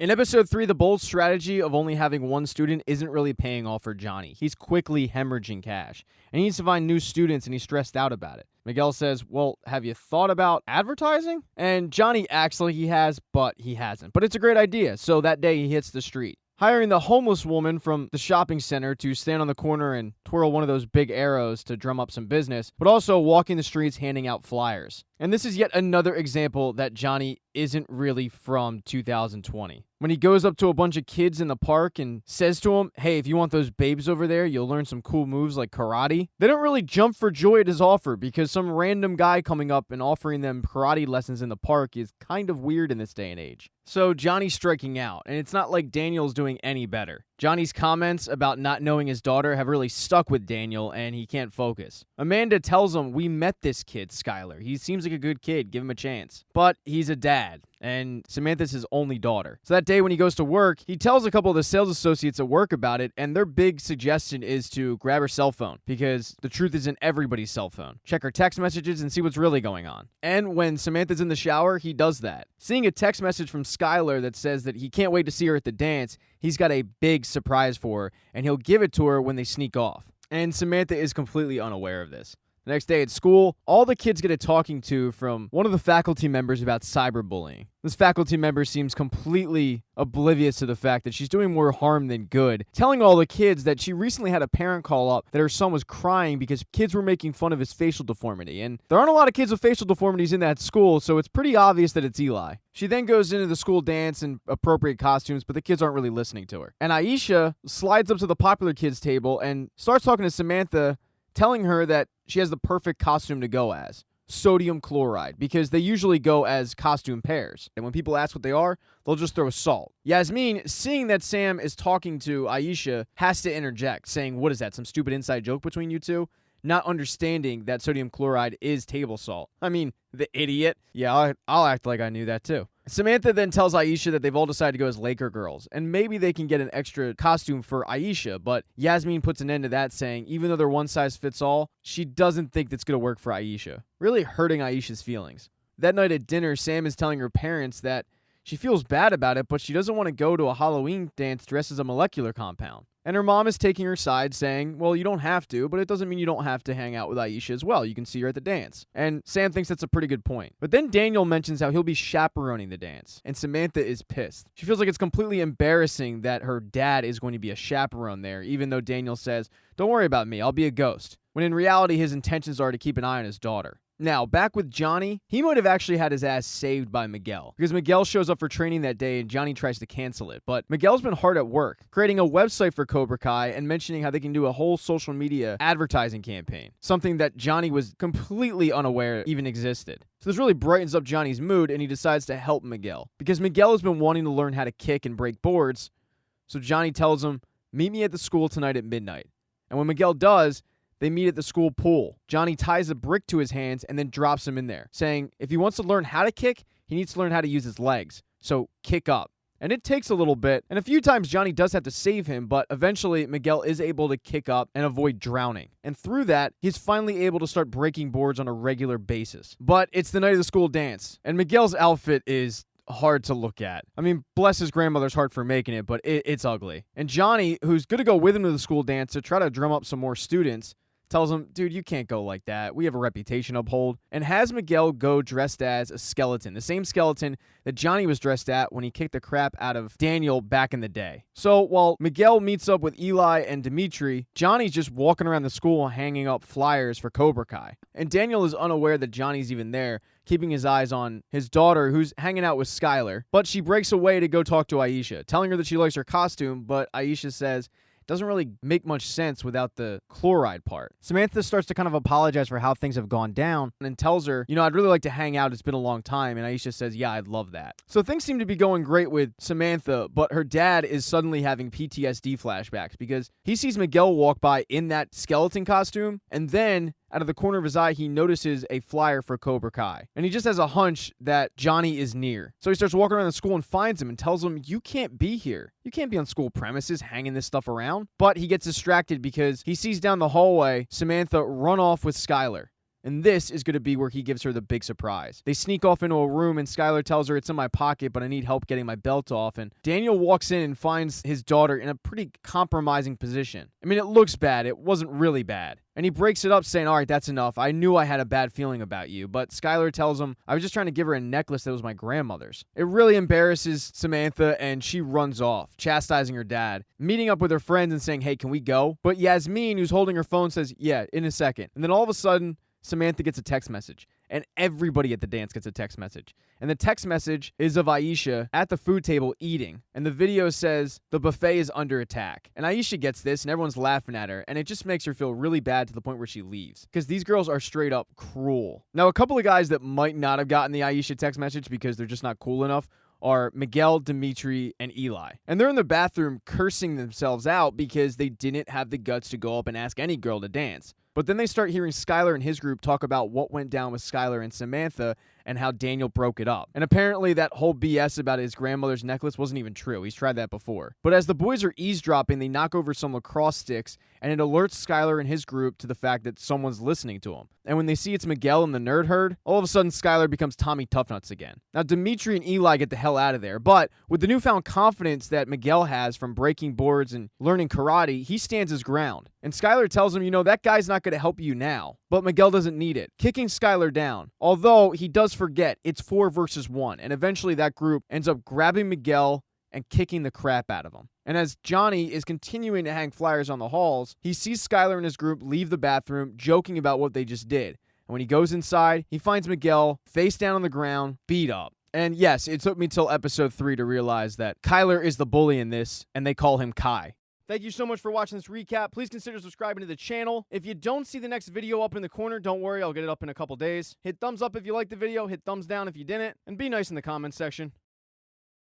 In episode 3, the bold strategy of only having one student isn't really paying off for Johnny. He's quickly hemorrhaging cash, and he needs to find new students, and he's stressed out about it. Miguel says, well, have you thought about advertising? And Johnny acts like he has, but he hasn't. But it's a great idea, so that day he hits the street, hiring the homeless woman from the shopping center to stand on the corner and twirl one of those big arrows to drum up some business, but also walking the streets handing out flyers. And this is yet another example that Johnny isn't really from 2020. When he goes up to a bunch of kids in the park and says to them, hey, if you want those babes over there, you'll learn some cool moves like karate. They don't really jump for joy at his offer because some random guy coming up and offering them karate lessons in the park is kind of weird in this day and age. So Johnny's striking out, and it's not like Daniel's doing any better. Johnny's comments about not knowing his daughter have really stuck with Daniel, and he can't focus. Amanda tells him, we met this kid, Skylar. He seems like a good kid. Give him a chance. But he's a dad, and Samantha's his only daughter. So that day when he goes to work, he tells a couple of the sales associates at work about it, and their big suggestion is to grab her cell phone, because the truth is in everybody's cell phone. Check her text messages and see what's really going on. And when Samantha's in the shower, he does that. Seeing a text message from Skylar that says that he can't wait to see her at the dance, he's got a big surprise for her, and he'll give it to her when they sneak off. And Samantha is completely unaware of this. The next day at school, all the kids get a talking to from one of the faculty members about cyberbullying. This faculty member seems completely oblivious to the fact that she's doing more harm than good, telling all the kids that she recently had a parent call up that her son was crying because kids were making fun of his facial deformity. And there aren't a lot of kids with facial deformities in that school, so it's pretty obvious that it's Eli. She then goes into the school dance in appropriate costumes, but the kids aren't really listening to her. And Aisha slides up to the popular kids table and starts talking to Samantha, telling her that she has the perfect costume to go as. Sodium chloride, because they usually go as costume pairs. And when people ask what they are, they'll just throw salt. Yasmin, seeing that Sam is talking to Aisha, has to interject, saying, what is that, some stupid inside joke between you two? Not understanding that sodium chloride is table salt. I mean, the idiot. Yeah, I'll act like I knew that too. Samantha then tells Aisha that they've all decided to go as Laker girls, and maybe they can get an extra costume for Aisha, but Yasmin puts an end to that, saying even though they're one size fits all, she doesn't think that's going to work for Aisha, really hurting Aisha's feelings. That night at dinner, Sam is telling her parents that she feels bad about it, but she doesn't want to go to a Halloween dance dressed as a molecular compound. And her mom is taking her side, saying, well, you don't have to, but it doesn't mean you don't have to hang out with Aisha as well. You can see her at the dance. And Sam thinks that's a pretty good point. But then Daniel mentions how he'll be chaperoning the dance, and Samantha is pissed. She feels like it's completely embarrassing that her dad is going to be a chaperone there, even though Daniel says, don't worry about me, I'll be a ghost. When in reality, his intentions are to keep an eye on his daughter. Now, back with Johnny, he might have actually had his ass saved by Miguel, because Miguel shows up for training that day and Johnny tries to cancel it. But Miguel's been hard at work, creating a website for Cobra Kai and mentioning how they can do a whole social media advertising campaign, something that Johnny was completely unaware even existed. So this really brightens up Johnny's mood, and he decides to help Miguel, because Miguel has been wanting to learn how to kick and break boards. So Johnny tells him, meet me at the school tonight at midnight. And when Miguel does, they meet at the school pool. Johnny ties a brick to his hands and then drops him in there, saying if he wants to learn how to kick, he needs to learn how to use his legs. So kick up. And it takes a little bit, and a few times Johnny does have to save him, but eventually Miguel is able to kick up and avoid drowning. And through that, he's finally able to start breaking boards on a regular basis. But it's the night of the school dance, and Miguel's outfit is hard to look at. I mean, bless his grandmother's heart for making it, but it's ugly. And Johnny, who's going to go with him to the school dance to try to drum up some more students, tells him, dude, you can't go like that. We have a reputation to uphold. And has Miguel go dressed as a skeleton, the same skeleton that Johnny was dressed at when he kicked the crap out of Daniel back in the day. So while Miguel meets up with Eli and Dimitri, Johnny's just walking around the school hanging up flyers for Cobra Kai. And Daniel is unaware that Johnny's even there, keeping his eyes on his daughter, who's hanging out with Skylar. But she breaks away to go talk to Aisha, telling her that she likes her costume, but Aisha says doesn't really make much sense without the chloride part. Samantha starts to kind of apologize for how things have gone down and tells her, I'd really like to hang out. It's been a long time. And Aisha says, yeah, I'd love that. So things seem to be going great with Samantha, but her dad is suddenly having PTSD flashbacks because he sees Miguel walk by in that skeleton costume, and then out of the corner of his eye, he notices a flyer for Cobra Kai. And he just has a hunch that Johnny is near. So he starts walking around the school and finds him and tells him, you can't be here. You can't be on school premises hanging this stuff around. But he gets distracted because he sees down the hallway Samantha run off with Skylar. And this is going to be where he gives her the big surprise. They sneak off into a room and Skylar tells her it's in my pocket, but I need help getting my belt off. And Daniel walks in and finds his daughter in a pretty compromising position. I mean, it looks bad. It wasn't really bad. And he breaks it up saying, all right, that's enough. I knew I had a bad feeling about you. But Skylar tells him, I was just trying to give her a necklace that was my grandmother's. It really embarrasses Samantha and she runs off, chastising her dad, meeting up with her friends and saying, hey, can we go? But Yasmin, who's holding her phone, says, yeah, in a second. And then all of a sudden, Samantha gets a text message. And everybody at the dance gets a text message. And the text message is of Aisha at the food table eating. And the video says, the buffet is under attack. And Aisha gets this and everyone's laughing at her. And it just makes her feel really bad to the point where she leaves. Because these girls are straight up cruel. Now, a couple of guys that might not have gotten the Aisha text message because they're just not cool enough are Miguel, Dimitri, and Eli. And they're in the bathroom cursing themselves out because they didn't have the guts to go up and ask any girl to dance. But then they start hearing Skylar and his group talk about what went down with Skylar and Samantha and how Daniel broke it up. And apparently that whole BS about his grandmother's necklace wasn't even true. He's tried that before. But as the boys are eavesdropping, they knock over some lacrosse sticks, and it alerts Skylar and his group to the fact that someone's listening to him. And when they see it's Miguel and the nerd herd, all of a sudden Skylar becomes Tommy Toughnuts again. Now, Dimitri and Eli get the hell out of there, but with the newfound confidence that Miguel has from breaking boards and learning karate, he stands his ground. And Skylar tells him, that guy's not going to help you now. But Miguel doesn't need it, kicking Skylar down. Although he does forget it's 4 versus 1, and eventually that group ends up grabbing Miguel and kicking the crap out of him. And as Johnny is continuing to hang flyers on the halls, he sees Skylar and his group leave the bathroom, joking about what they just did. And when he goes inside, he finds Miguel face down on the ground, beat up. And yes, it took me till episode 3 to realize that Kyler is the bully in this, and they call him Kai. Thank you so much for watching this recap. Please consider subscribing to the channel. If you don't see the next video up in the corner, don't worry, I'll get it up in a couple days. Hit thumbs up if you liked the video, hit thumbs down if you didn't, and be nice in the comments section.